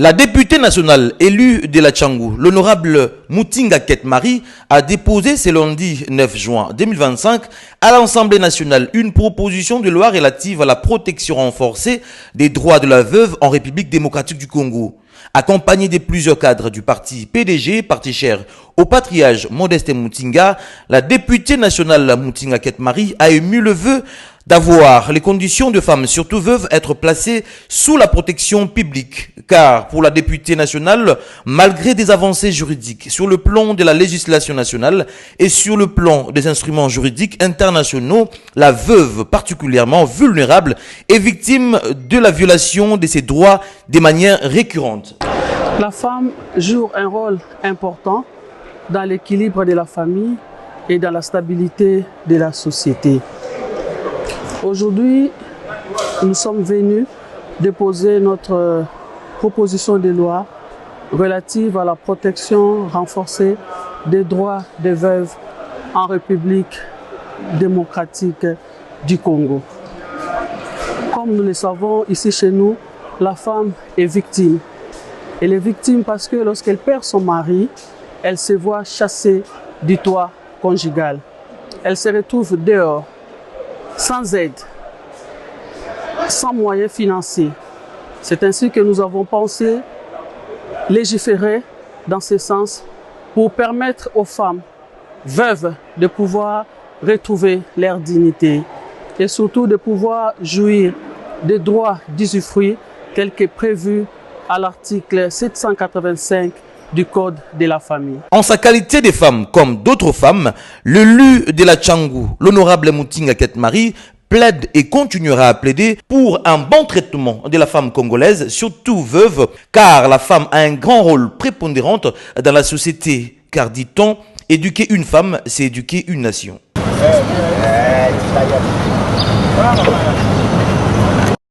La députée nationale élue de la Tchangou, l'honorable Mutinga Ket-Marie, a déposé ce lundi 9 juin 2025 à l'Assemblée nationale une proposition de loi relative à la protection renforcée des droits de la veuve en République démocratique du Congo. Accompagnée de plusieurs cadres du parti PDG, parti cher au patriarche Modeste Mutinga, la députée nationale Mutinga Ket-Marie a ému le vœu d'avoir les conditions de femmes, surtout veuves, être placées sous la protection publique. Car pour la députée nationale, malgré des avancées juridiques sur le plan de la législation nationale et sur le plan des instruments juridiques internationaux, la veuve particulièrement vulnérable est victime de la violation de ses droits de manière récurrente. La femme joue un rôle important dans l'équilibre de la famille et dans la stabilité de la société. Aujourd'hui, nous sommes venus déposer notre proposition de loi relative à la protection renforcée des droits des veuves en République démocratique du Congo. Comme nous le savons, ici chez nous, la femme est victime. Elle est victime parce que lorsqu'elle perd son mari, elle se voit chassée du toit conjugal. Elle se retrouve dehors, sans aide, sans moyens financiers. C'est ainsi que nous avons pensé légiférer dans ce sens pour permettre aux femmes veuves de pouvoir retrouver leur dignité et surtout de pouvoir jouir des droits d'usufruit tels que prévus à l'article 785 du Code de la famille. En sa qualité de femme, comme d'autres femmes, l'élu de la Tchangou, l'honorable Mutinga Ket-Marie, plaide et continuera à plaider pour un bon traitement de la femme congolaise, surtout veuve, car la femme a un grand rôle prépondérant dans la société. Car dit-on, éduquer une femme, c'est éduquer une nation.